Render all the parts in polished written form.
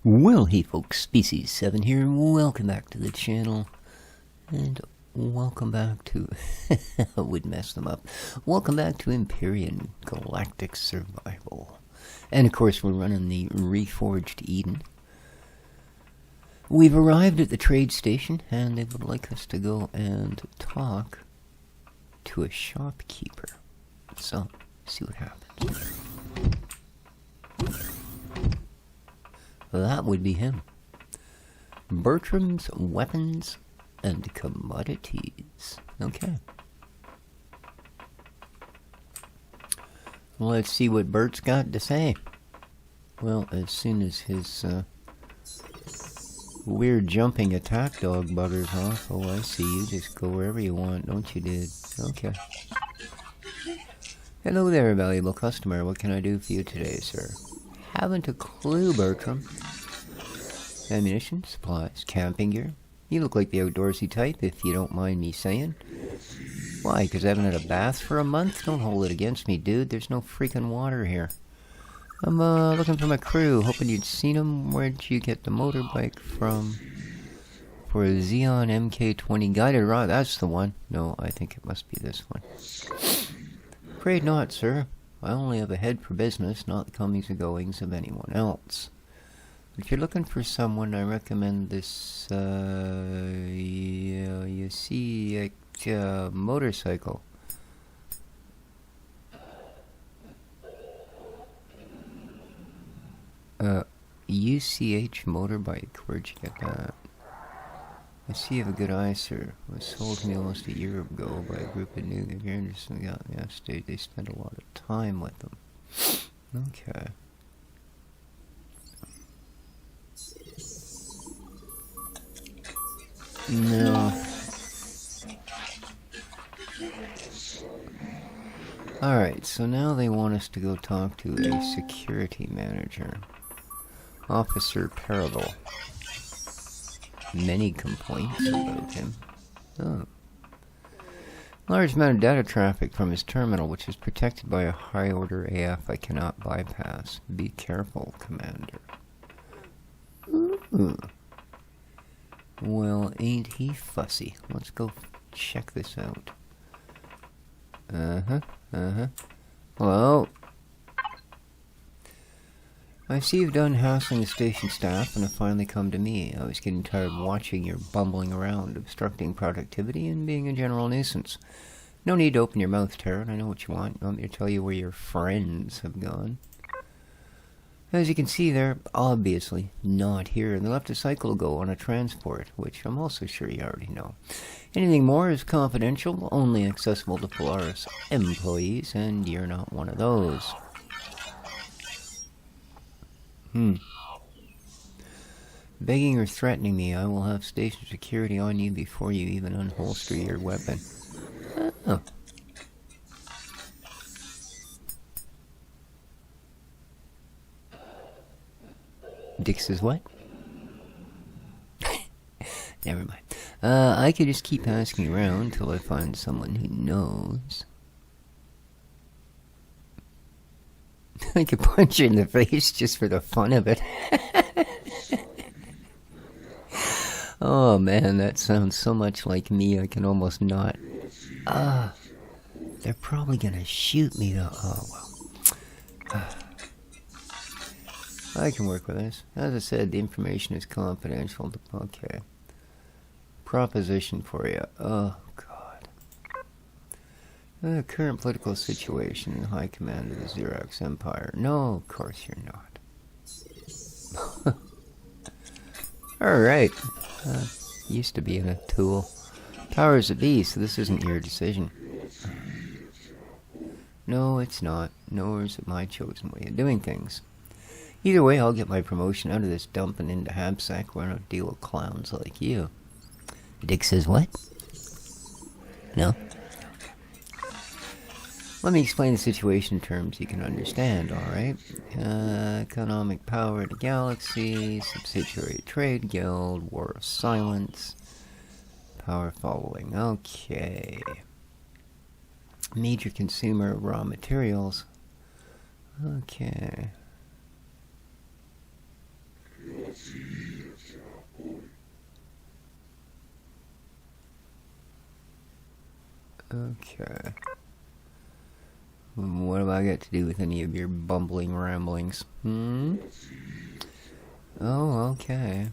Well, hey folks, Species 7 here, and welcome back to the channel, and welcome back to, I would mess them up, welcome back to Empyrion Galactic Survival. And of course we're running the Reforged Eden. We've arrived at the trade station, and they would like us to go and talk to a shopkeeper. So, see what happens. That would be him. Bertram's Weapons and Commodities. Okay. Let's see what Bert's got to say. Well, as soon as his weird jumping attack dog buggers off. Oh, I see. You just go wherever you want, don't you, dude? Okay. Hello there, valuable customer. What can I do for you today, sir? Haven't a clue, Bertram. Ammunition, supplies, camping gear. You look like the outdoorsy type, if you don't mind me saying. Why, because I haven't had a bath for a month? Don't hold it against me, dude. There's no freaking water here. I'm looking for my crew, hoping you'd seen them. Where'd you get the motorbike from? For a Xeon MK20 guided ride. That's the one. No, I think it must be this one. Afraid not, sir. I only have a head for business, not the comings and goings of anyone else. If you're looking for someone, I recommend this, you see, motorcycle. UCH motorbike. Where'd you get that? I see you have a good eye, sir. It was sold to me almost a year ago by a group of new. If you're interested, yes, they spend a lot of time with them. Okay. No. Alright, so now they want us to go talk to a security manager. Officer Parable. Many complaints about him. Oh. Large amount of data traffic from his terminal, which is protected by a high-order AF I cannot bypass. Be careful, Commander. Ooh. Well, ain't he fussy. Let's go check this out. Hello? I see you've done hassling the station staff and have finally come to me. I was getting tired watching your bumbling around, obstructing productivity and being a general nuisance. No need to open your mouth, Taryn. I know what you want. You want me to tell you where your friends have gone? As you can see, they're obviously not here. They left a cycle ago on a transport, which I'm also sure you already know. Anything more is confidential, only accessible to Polaris employees, and you're not one of those. Begging or threatening me, I will have station security on you before you even unholster your weapon. Oh. Dick says what? Never mind. I could just keep asking around till I find someone who knows. I could punch you in the face just for the fun of it. Oh man, that sounds so much like me I can almost not. They're probably gonna shoot me though. Oh well. I can work with this. As I said, the information is confidential. Okay. Proposition for you. Oh, God. The current political situation in high command of the Xerox Empire. No, of course you're not. Alright. Used to being a tool. Powers that be, so this isn't your decision. No, it's not. Nor is it my chosen way of doing things. Either way, I'll get my promotion out of this dump and into Habsack where I don't deal with clowns like you. Dick says what? No? Let me explain the situation in terms you can understand, alright? Economic power of the galaxy, subsidiary trade guild, war of silence, power following, okay. Major consumer of raw materials, okay. Okay. What have I got to do with any of your bumbling ramblings? Hmm? Oh, okay.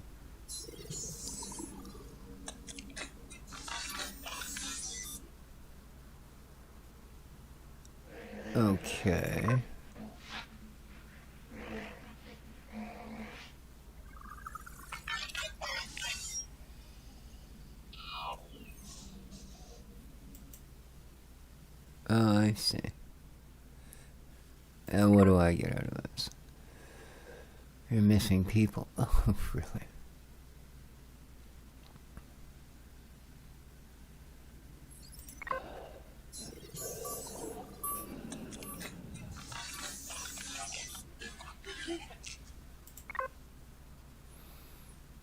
Okay. Oh, I see. And what do I get out of this? You're missing people. Oh, really?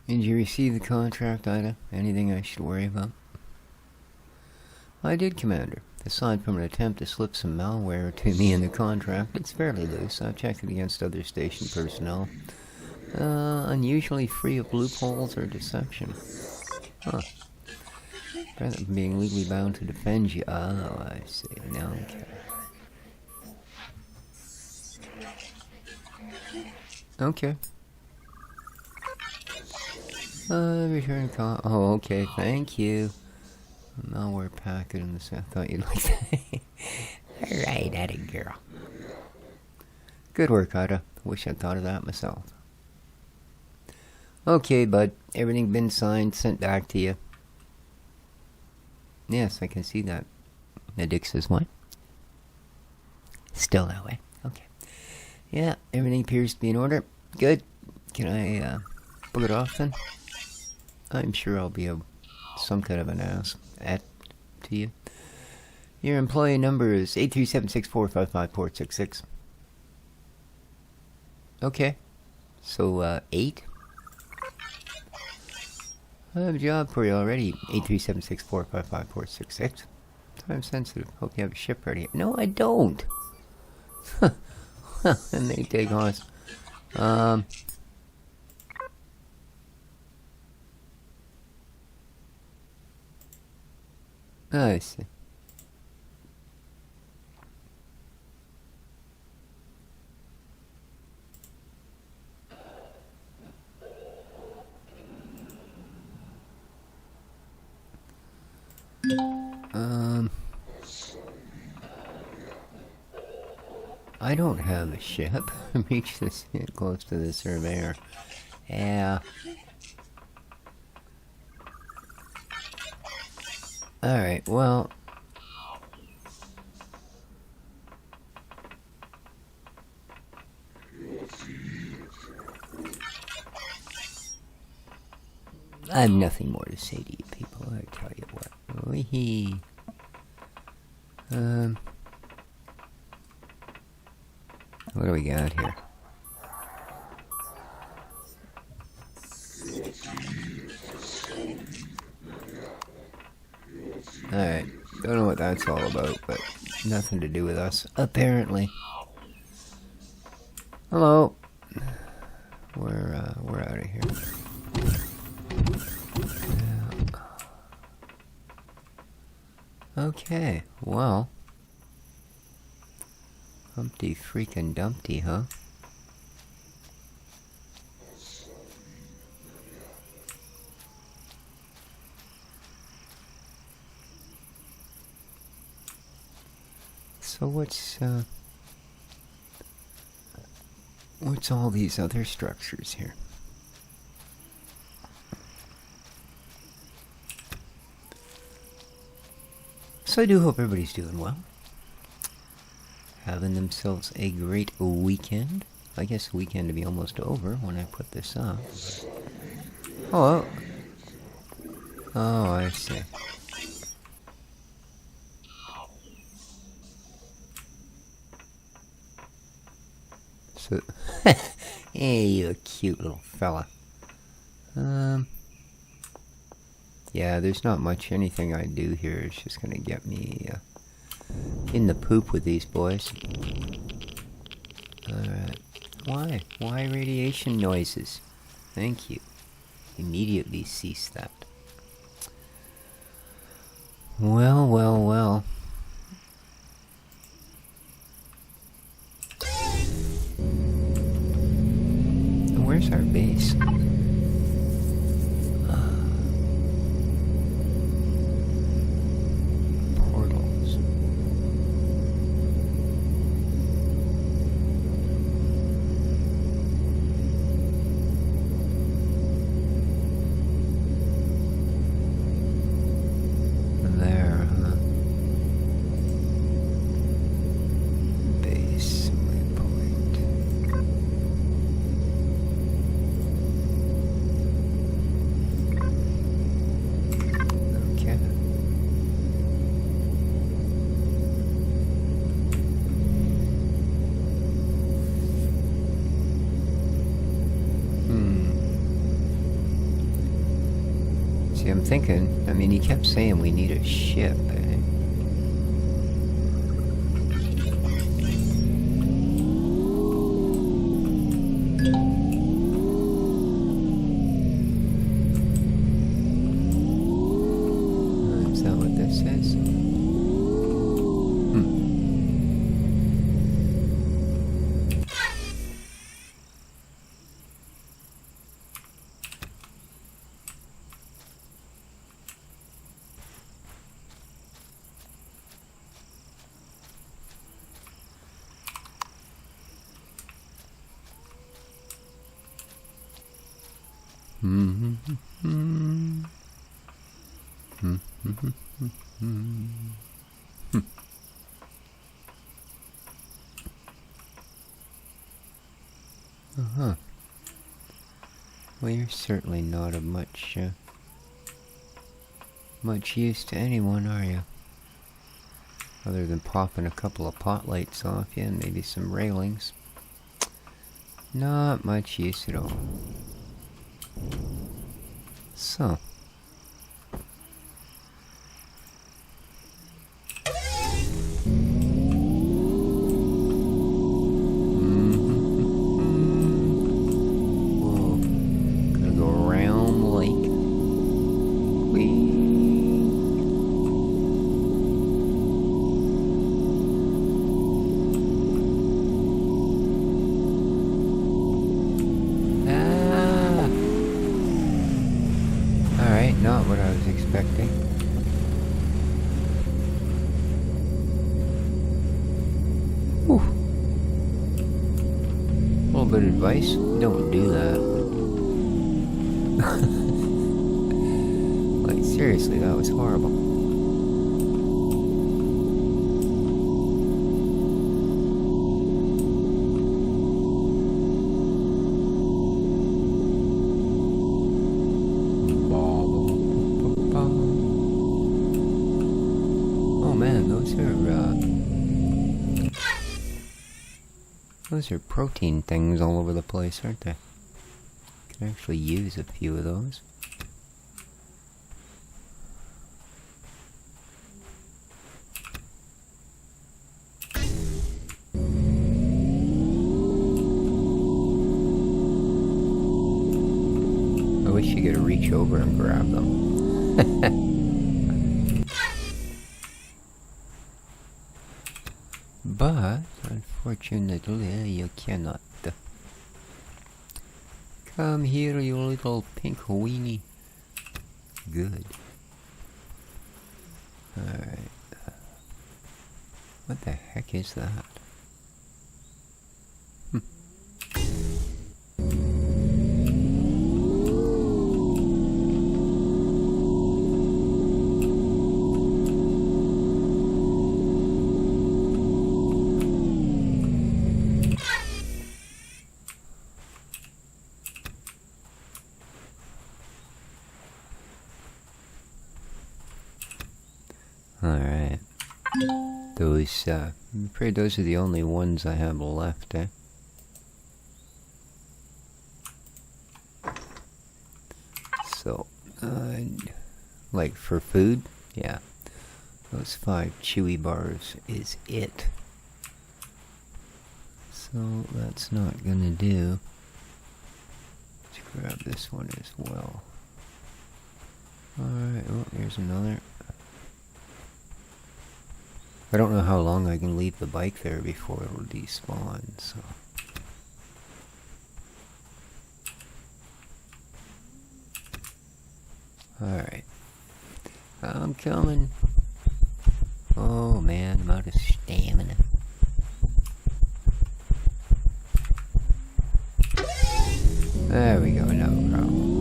Did you receive the contract, Ida? Anything I should worry about? I did, Commander. Aside from an attempt to slip some malware to me in the contract, it's fairly loose. I've checked it against other station personnel. Unusually free of loopholes or deception. Huh. Rather than being legally bound to defend you. Oh, I see. Now okay. Return call. Oh, okay. Thank you. Malware packet in the set. I thought you'd like that. Alright, Ada girl. Good work, Ada. Wish I'd thought of that myself. Okay, bud. Everything been signed, sent back to you. Yes, I can see that. The dick says what? Still that way. Okay. Yeah, everything appears to be in order. Good. Can I, pull it off then? I'm sure I'll be some kind of an ass to you. Your employee number is 83764554666. Okay. So, 8? I have a job for you already. 83764554666. Time sensitive. Hope you have a ship ready. No, I don't. And they take on. I see. I don't have a ship. Reach this close to the surveyor. Yeah. Alright, well. I have nothing more to say to you people, I tell you what. Wee-hee. What do we got here? Alright, don't know what that's all about, but nothing to do with us, apparently. Hello. We're out of here. Okay, well. Humpty freaking Dumpty, huh? So what's all these other structures here? So I do hope everybody's doing well. Having themselves a great weekend. I guess the weekend to be almost over when I put this up. Oh, I see. So, hey, you cute little fella. Yeah, there's not much anything I do here. It's just gonna get me in the poop with these boys. Alright. Why? Why radiation noises? Thank you. Immediately cease that. Well. our base. Portals. There, huh? Base waypoint. Okay. See, I'm thinking, I mean, he kept saying we need a ship, eh? Is that what this is? Uh-huh. Well, you're certainly not of much use to anyone, are you? Other than popping a couple of pot lights off you and maybe some railings. Not much use at all. So. Whoa. Gonna go around the lake. Whee! Not what I was expecting. Whew. A little bit of advice, don't do that. Like, seriously, that was horrible. Those are protein things all over the place, aren't they? Can actually use a few of those. I wish you could reach over and grab them. But, unfortunately, you cannot. Come here, you little pink weenie. Good. Alright. What the heck is that? Alright. Those, I'm afraid those are the only ones I have left, eh? So, like for food, yeah. Those 5 chewy bars is it. So, that's not gonna do. Let's grab this one as well. Alright, oh, here's another. I don't know how long I can leave the bike there before it'll despawn, so. Alright. I'm coming. Oh man, I'm out of stamina. There we go, no problem.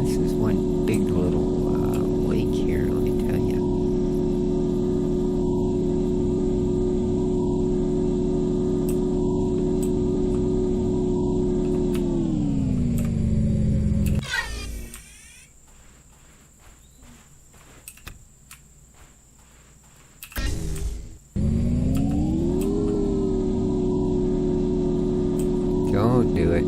This is one big little lake here, let me tell you. Don't do it.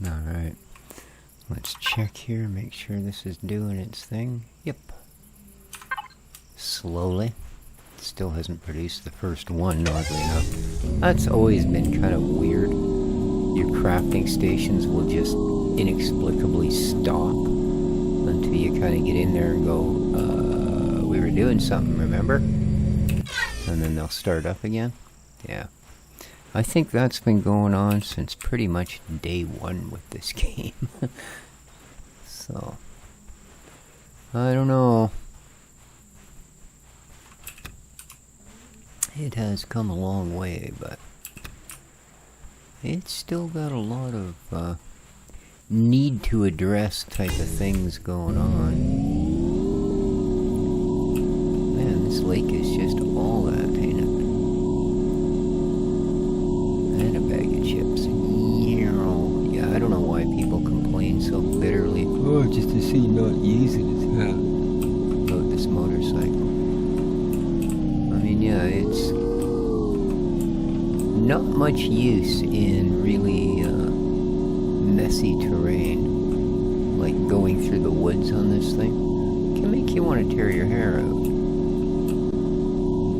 Alright, let's check here, make sure this is doing its thing. Yep. Slowly. Still hasn't produced the first one, oddly enough. That's always been kind of weird. Your crafting stations will just inexplicably stop until you kind of get in there and go, we were doing something, remember? And then they'll start up again. Yeah. I think that's been going on since pretty much day one with this game. So, I don't know. It has come a long way, but it's still got a lot of need to address type of things going on. Man, this lake is just all that, ain't it? And a bag of chips. Yeah, I don't know why people complain so bitterly. Oh, just to see not using it. About this motorcycle. I mean, yeah, it's not much use in really messy terrain, like going through the woods on this thing. It can make you want to tear your hair out.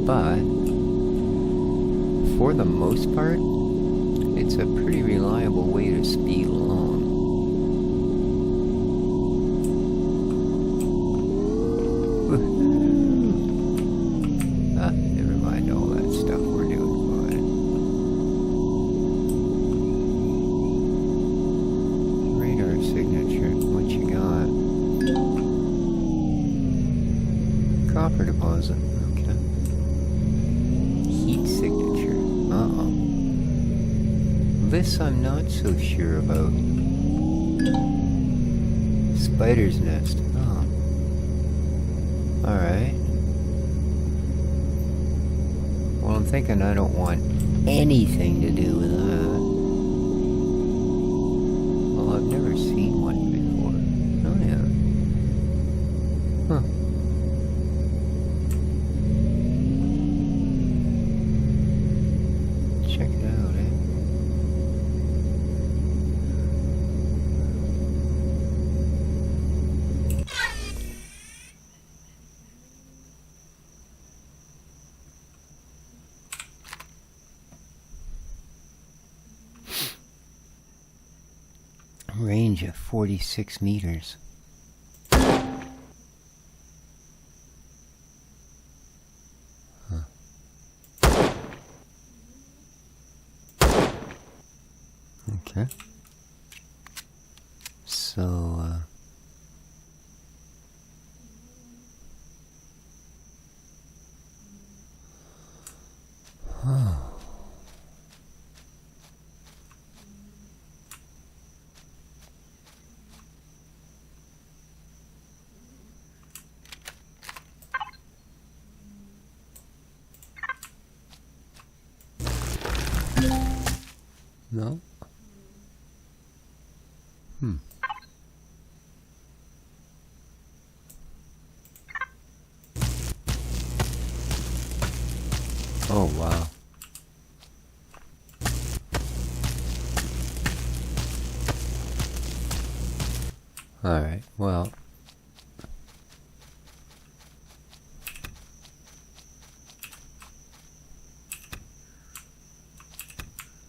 But for the most part, it's a pretty reliable way to speed along. Ah, never mind all that stuff we're doing. Fine. Radar signature. What you got? Copper deposit. Okay. Heat signature. Uh-oh. This I'm not so sure about. Spider's nest. Oh. Alright. Well, I'm thinking I don't want anything to do with that. Well, I've never seen one before. Oh, yeah. Huh. Check it out, eh? Range of 46 meters. Huh. Okay. So, oh. No? Hmm. Oh, wow. Alright, well.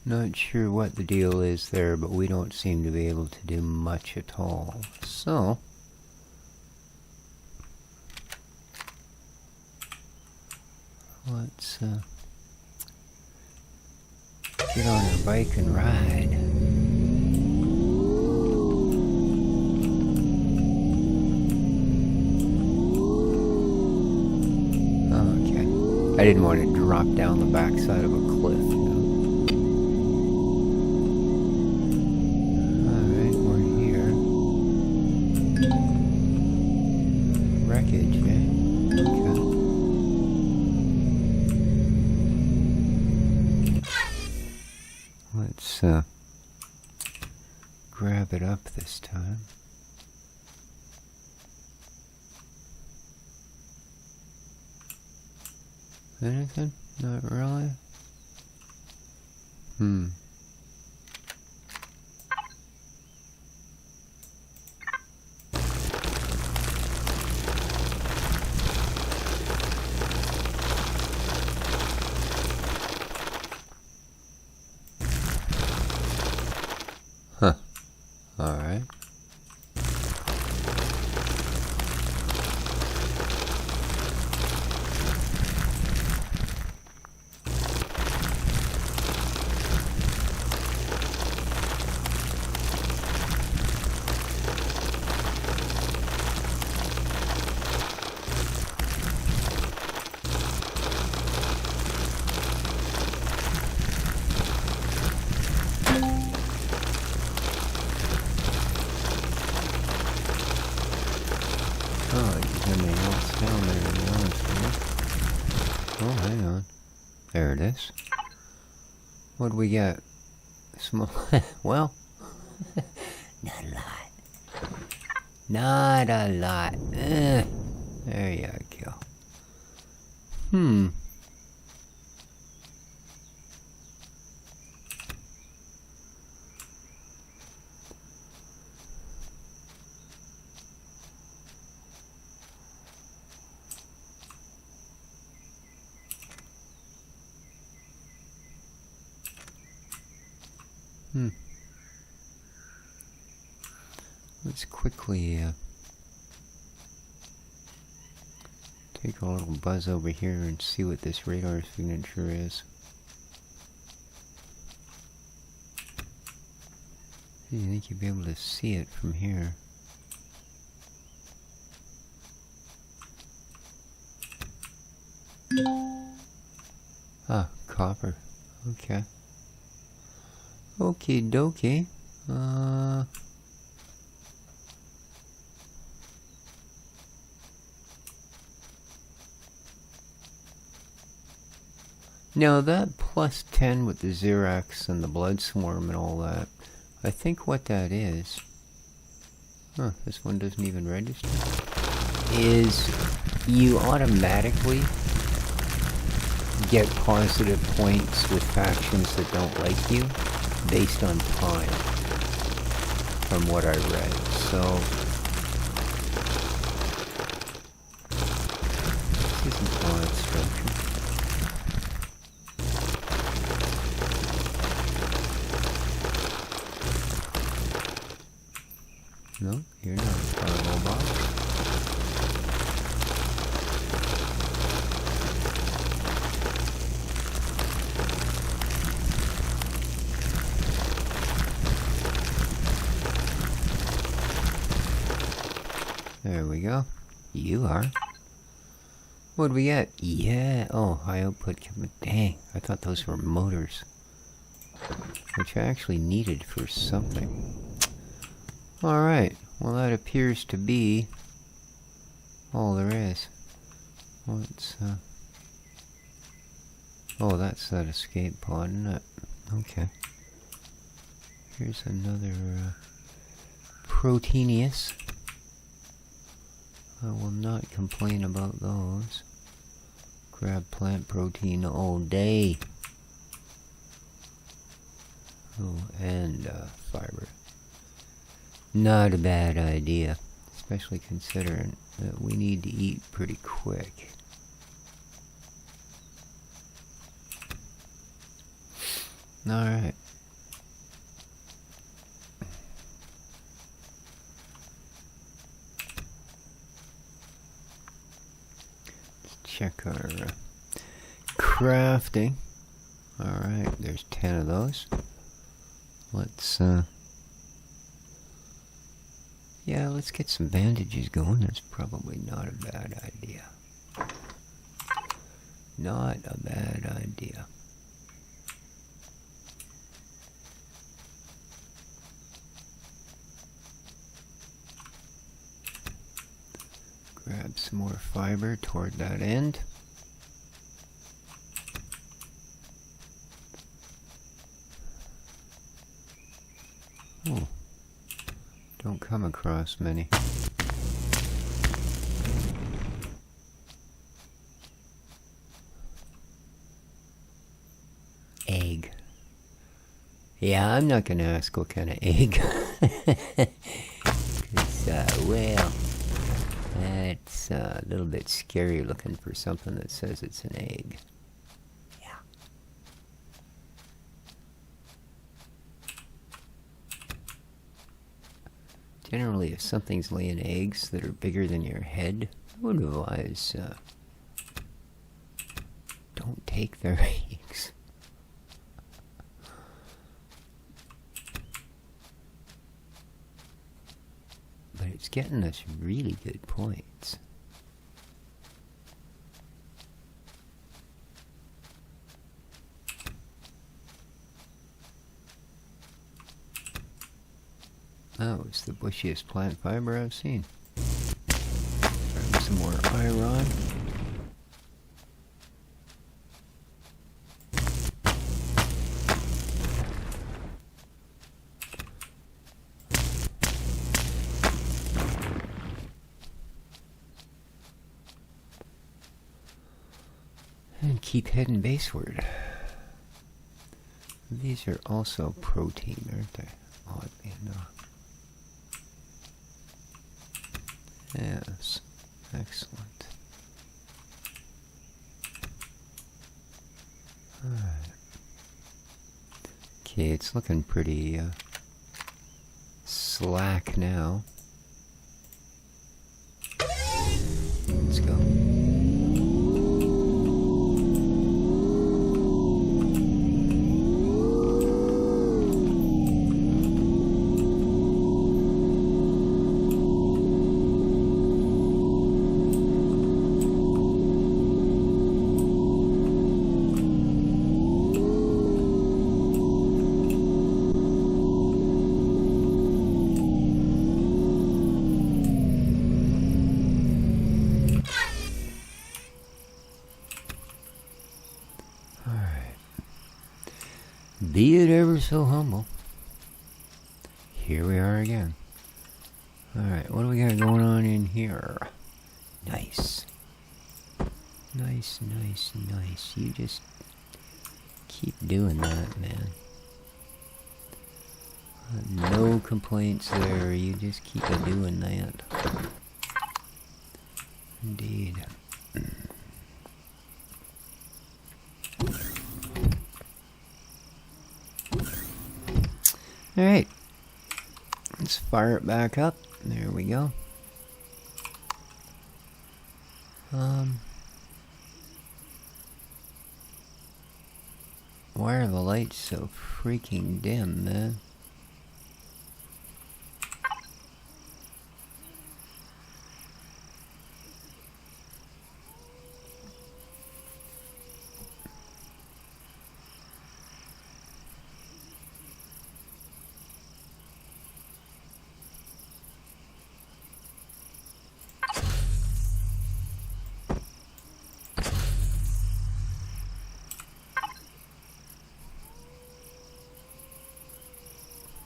Not sure what the deal is there, but we don't seem to be able to do much at all. So, let's get on our bike and ride. Okay. I didn't want to drop down the backside of a cliff, you know. Alright, we're here. Wreckage, eh? Okay. Let's grab it up this time. Anything? Not really? Hmm. Huh. Alright. Oh, there's anything else down there, to be honest with you. Oh, hang on. There it is. What do we got? Small. Well, not a lot. Not a lot. There you go. Hmm. Let's quickly take a little buzz over here and see what this radar signature is. I think you'll be able to see it from here. Ah, copper. Okay. Okie dokie. Now that plus 10 with the Xerax and the Blood Swarm and all that, I think what that is, this one doesn't even register, is you automatically get positive points with factions that don't like you based on time, from what I read. So this isn't odd structure. No, you're not a fireball box. There we go. You are. What do we get? Yeah. Oh, high output. Dang, I thought those were motors. Which I actually needed for something. Alright. Well, that appears to be all there is. Let's, oh, that's that escape pod, isn't it? Okay. Here's another Proteinaeus. I will not complain about those. Grab plant protein all day. Oh, and fiber. Not a bad idea, especially considering that we need to eat pretty quick. Alright. Let's check our crafting. Alright, there's 10 of those. Let's, yeah, let's get some bandages going. That's probably not a bad idea. Not a bad idea. Grab some more fiber toward that end. Oh, don't come across many. Egg. Yeah, I'm not gonna ask what kind of egg. 'Cause, well, that's a little bit scary looking for something that says it's an egg. Yeah. Generally, if something's laying eggs that are bigger than your head, I would advise don't take their eggs. But it's getting us really good points. Oh, it's the bushiest plant fiber I've seen. Grab some more iron. And keep heading baseward. These are also protein, aren't they? Oddly enough. Yes, excellent. Alright. Okay, it's looking pretty slack now. Let's go. Be it ever so humble. Here we are again. Alright, what do we got going on in here? Nice. Nice, nice, nice. You just keep doing that, man. No complaints there. You just keep doing that. Indeed. Alright, let's fire it back up. There we go. Why are the lights so freaking dim, man?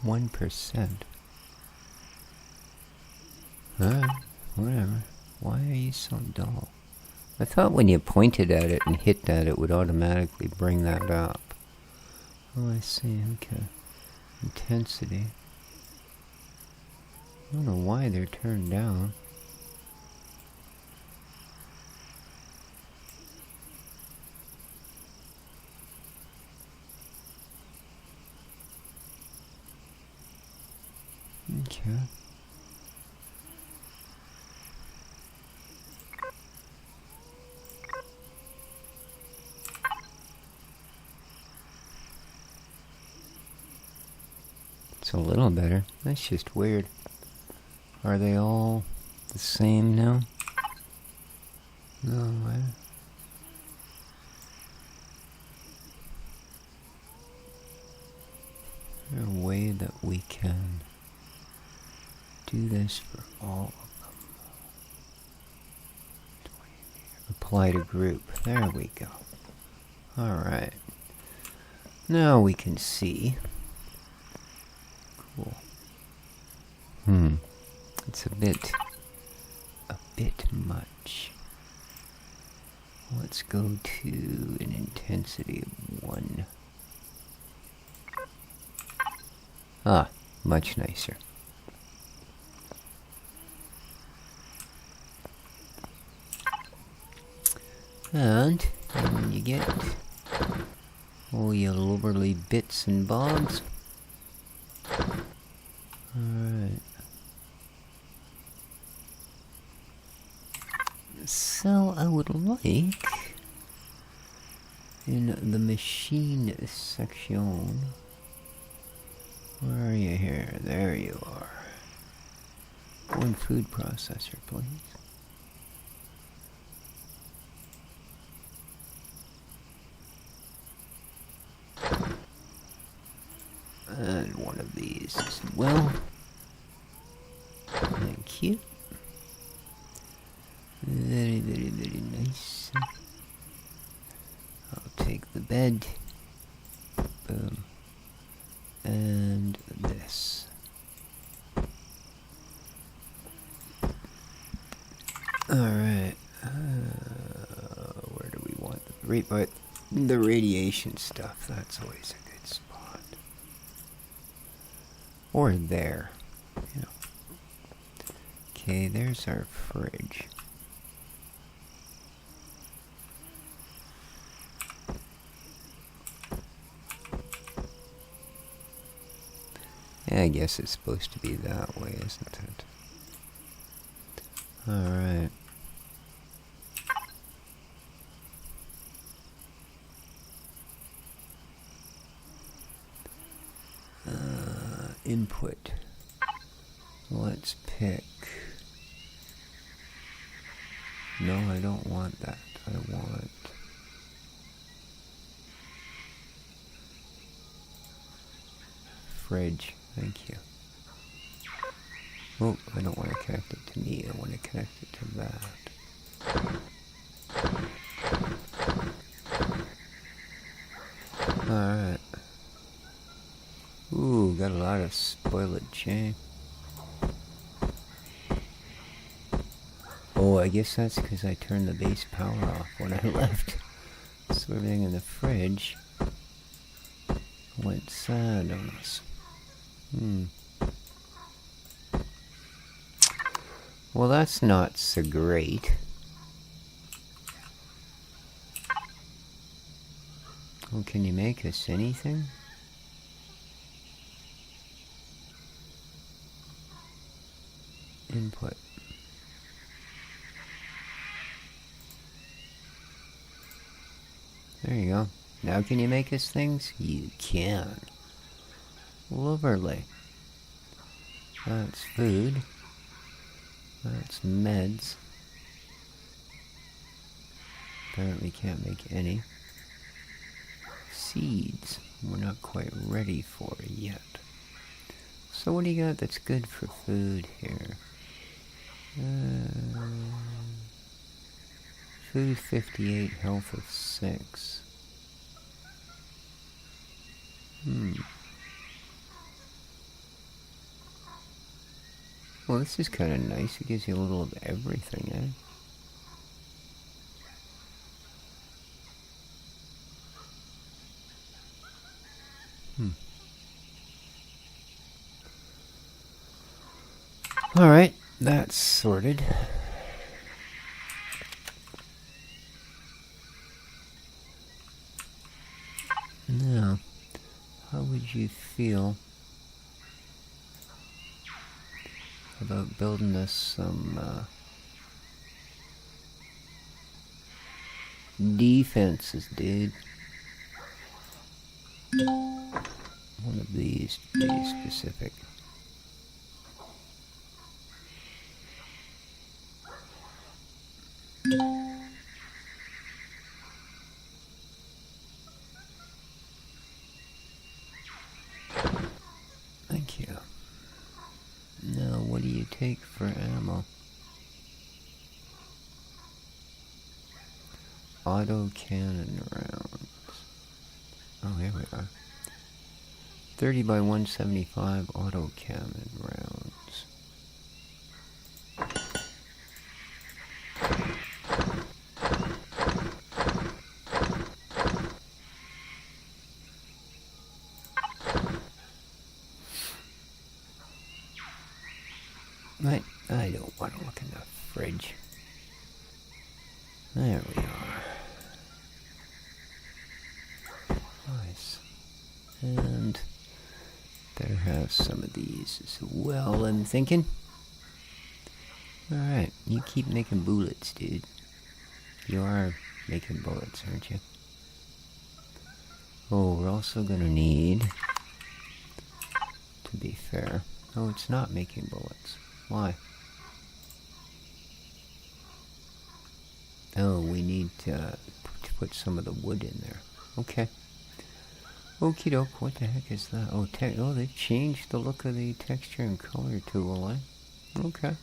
1%. Alright, whatever. Why are you so dull? I thought when you pointed at it and hit that, it would automatically bring that up. Oh, I see, okay. Intensity. I don't know why they're turned down. Okay. It's a little better. That's just weird. Are they all the same now? No, I... Is there a way that we can do this for all of them? Apply to group. There we go. Alright. Now we can see. Cool. It's a bit much. Let's go to an intensity of 1. Ah, much nicer. And when you get all your lubberly bits and bobs. Alright. So I would like, in the machine section, where are you here? There you are. One food processor, please. And one of these as well. Thank you. Very, very, very nice. I'll take the bed. Boom. And this. Alright. Where do we want the radiation stuff? That's always a good spot. Or there. You know. Okay, there's our fridge. Yeah, I guess it's supposed to be that way, isn't it? Alright. Input. Let's pick. No, I don't want that. I want... fridge. Thank you. Oh, I don't want to connect it to me. I want to connect it to that. Alright. Ooh, got a lot of spoilage. Oh, I guess that's because I turned the base power off when I left. So everything in the fridge went sad on us. Well, that's not so great. Well, can you make us anything? Input. There you go. Now can you make us things? You can. Lovely. That's food. That's meds. Apparently can't make any. Seeds. We're not quite ready for it yet. So what do you got that's good for food here? Food 58, health of 6. Well, this is kind of nice. It gives you a little of everything, eh? Alright, that's sorted. Now, how would you feel about building us some defenses, dude? One of these to be specific. Thank you. Now, what do you take for ammo? Auto cannon rounds. Oh, here we are. 30 by 175 auto cannon rounds. Right, I don't want to look in the fridge. There we are. Nice. And better have some of these as well, I'm thinking. Alright, you keep making bullets, dude. You are making bullets, aren't you? Oh, we're also gonna need, to be fair... Oh, it's not making bullets. Why? Oh, we need to put some of the wood in there. Okay. Okie doke, what the heck is that? Oh, they changed the look of the texture and color tool, eh? Okay.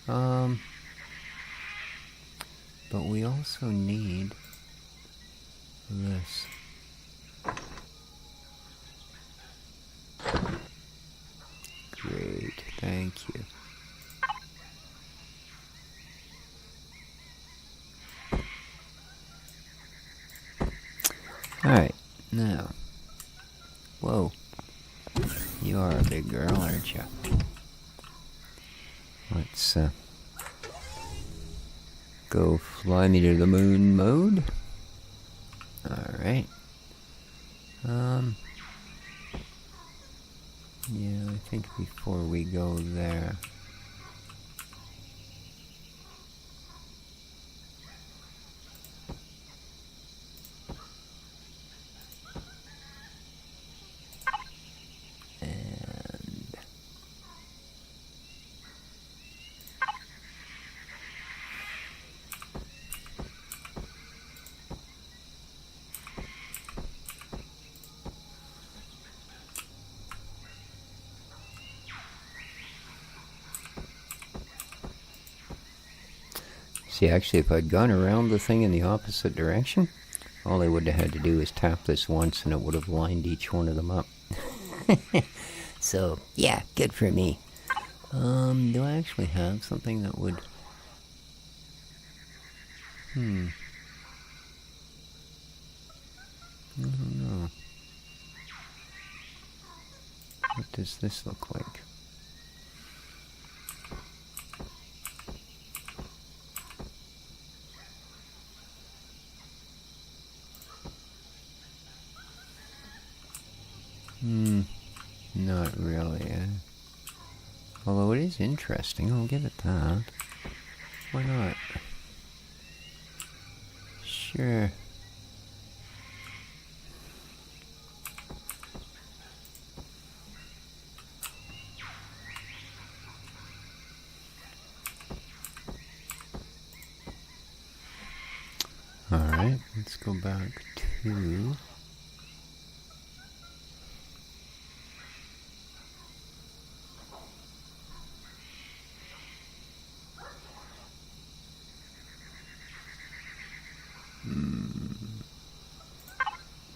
But we also need this. Great, thank you. Alright, now. Whoa. You are a big girl, aren't you? Let's, go fly me to the moon mode. Alright. Yeah, I think before we go there... See, actually, if I'd gone around the thing in the opposite direction, all I would have had to do is tap this once and it would have lined each one of them up. So, yeah, good for me. Do I actually have something that would... I don't know. What does this look like? Not really, eh? Although it is interesting, I'll give it that. Why not? Sure. Alright, let's go back to...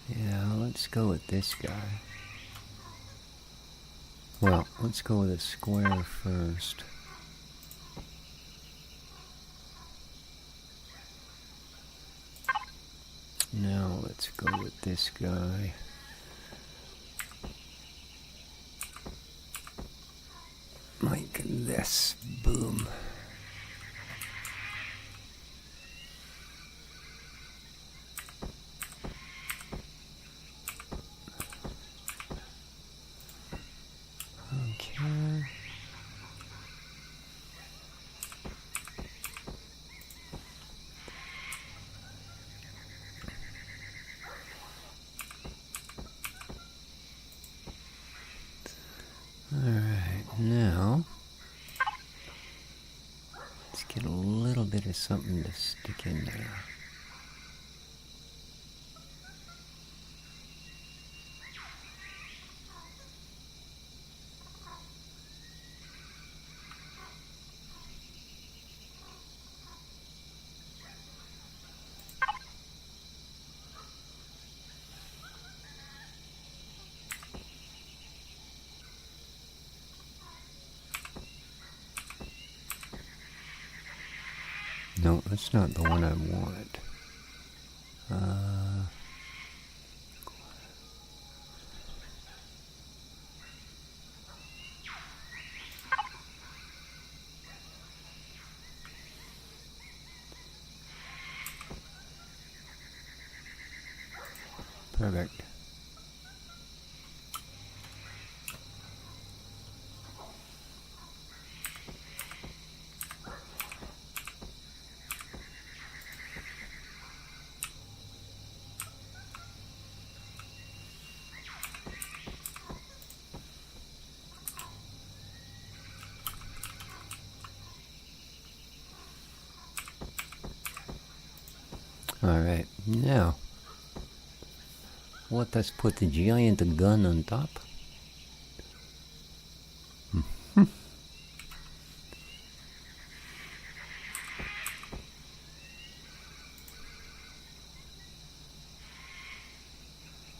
Yeah, let's go with this guy. Well, let's go with a square first. Now let's go with this guy. Like this. Boom. Okay. Alright, now let's get a little bit of something to stick in there. No, that's not the one I want. Perfect. Alright, now let us put the giant gun on top.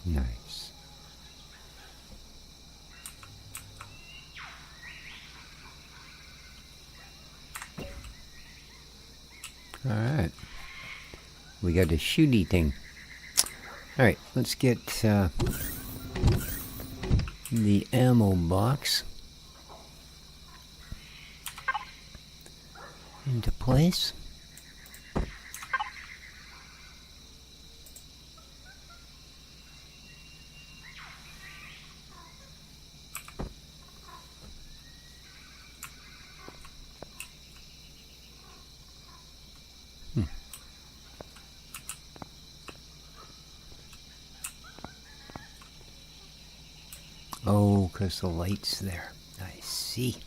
Nice. Alright. We got a shooty thing. Alright, let's get the ammo box into place. Oh, because the light's there. I see.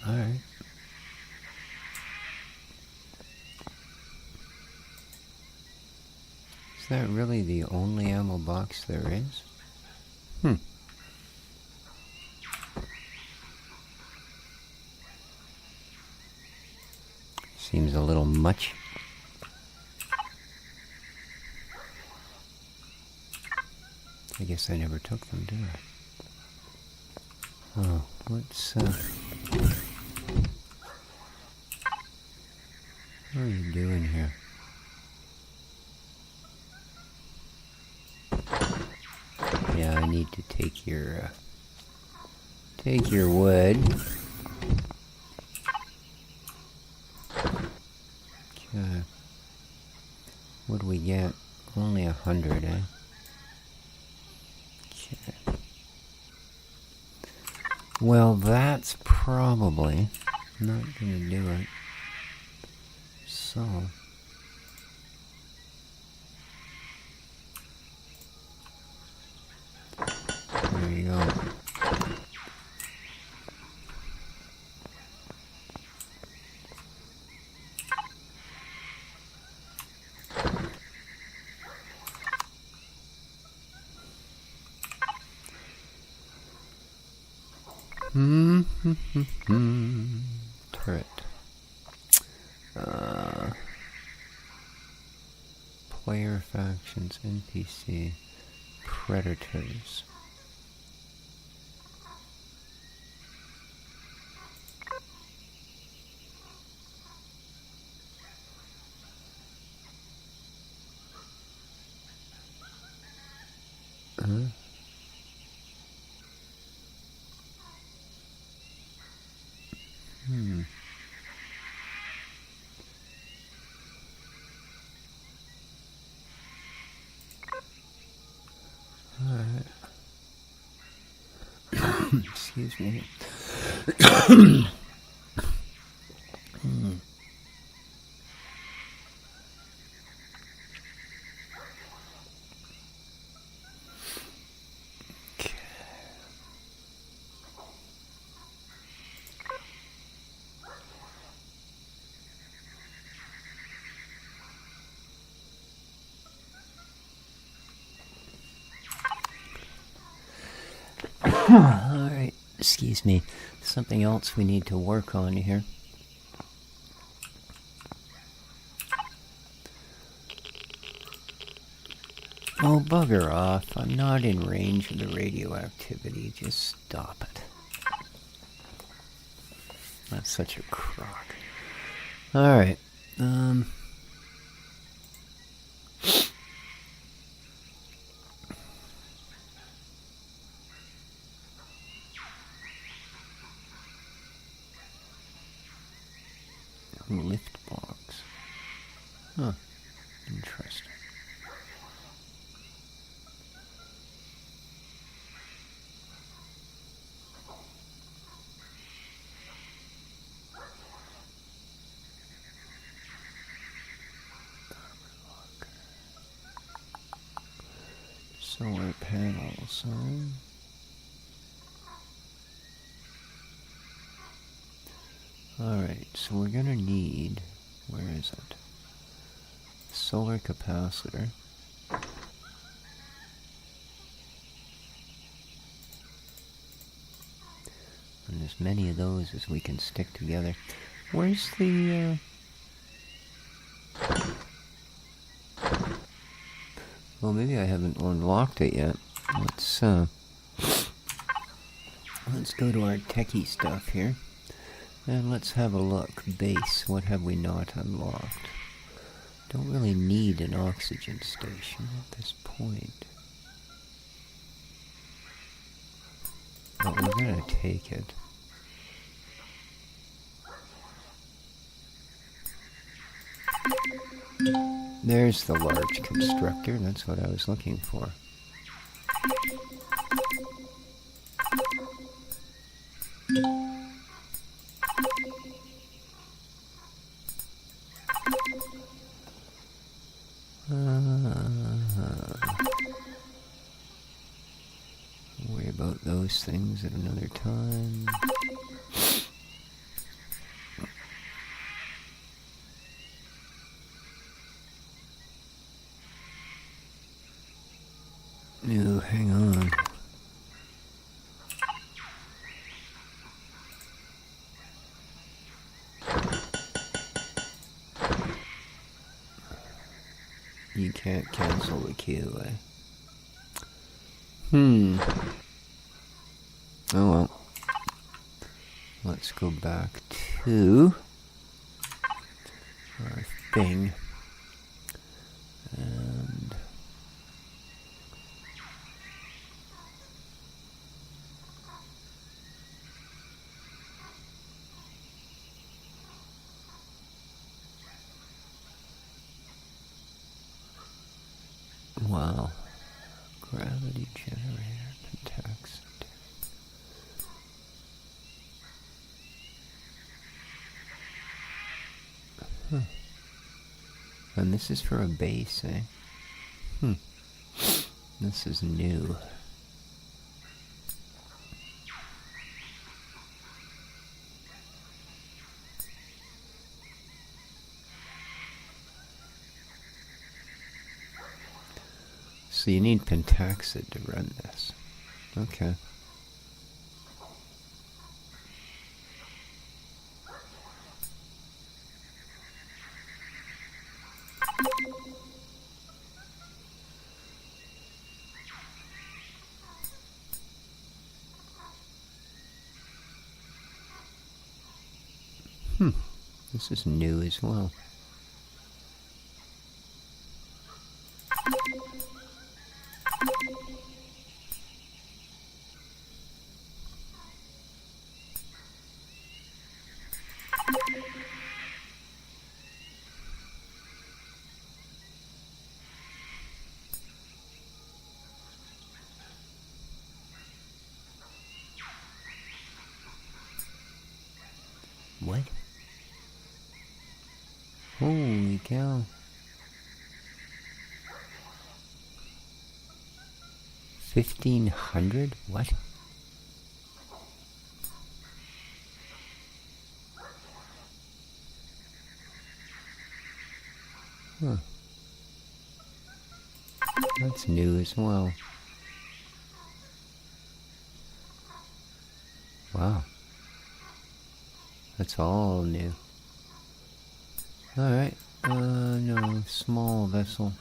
Alright. Is that really the only ammo box there is? Seems a little much. I guess I never took them, did I? Oh, let's, what are you doing here? Yeah, I need to take your wood. Okay. What do we get? Only 100, eh? Okay. Well, that's probably not gonna do it. So there you go. Turret. Player factions, NPC, predators. Excuse me. Alright, excuse me. Something else we need to work on here. Oh, bugger off. I'm not in range of the radioactivity. Just stop it. That's such a crock. Alright, lift box. Huh. Interesting. Solar panels, huh? Alright, so we're gonna need, where is it? Solar capacitor. And as many of those as we can stick together. Where's the, well, maybe I haven't unlocked it yet. Let's go to our techie stuff here. And let's have a look. Base, what have we not unlocked? Don't really need an oxygen station at this point. But we're gonna take it. There's the large constructor, that's what I was looking for. Worry about those things at another time. No, hang on. You can't cancel the queue, eh? Oh well. Let's go back to our thing. And wow. Gravity generator, pentax. Huh. And this is for a base, eh? This is new. So you need pentaxid to run this. Okay. This is new as well. go. 1,500? What? Huh. That's new as well. Wow. That's all new. Alright. No. Small vessel.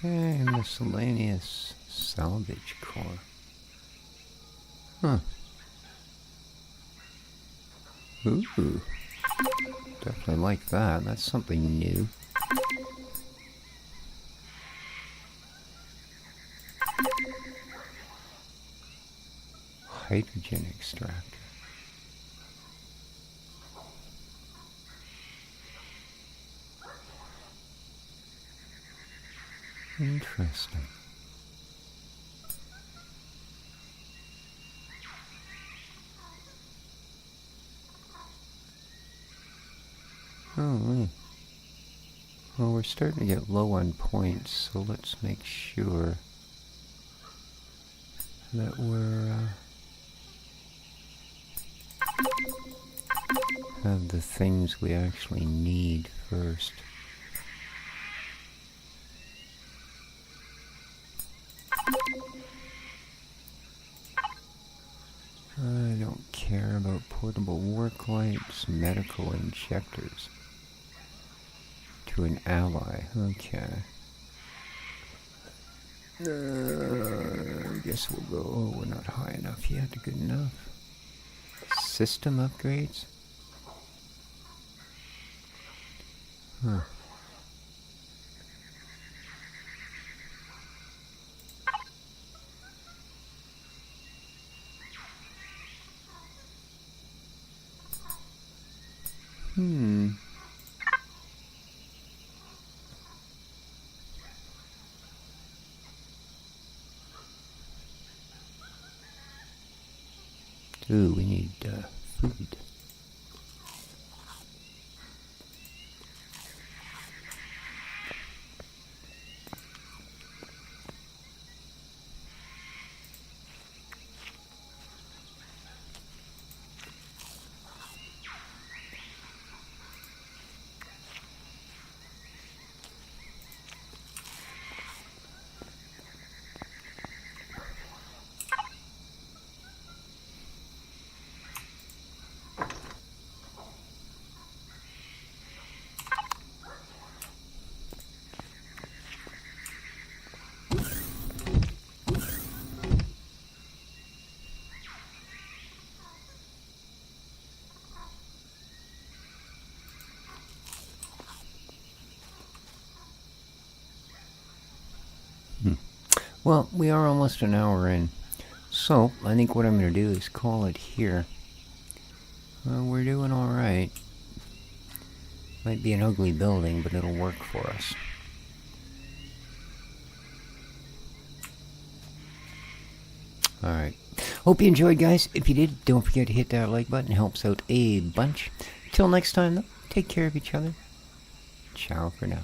Okay, miscellaneous salvage core. Huh. Ooh. Definitely like that. That's something new. Hydrogen extractor. Interesting. Oh, wait. Well, we're starting to get low on points, so let's make sure that we're have the things we actually need first. I don't care about portable work lights, medical injectors. To an ally, okay. I guess we'll go, oh, we're not high enough yet, good enough. System upgrades? Huh. Ooh, we need food. Well, we are almost an hour in, so I think what I'm going to do is call it here. We're doing alright. Might be an ugly building, but it'll work for us. Alright. Hope you enjoyed, guys. If you did, don't forget to hit that like button. It helps out a bunch. Till next time, though, take care of each other. Ciao for now.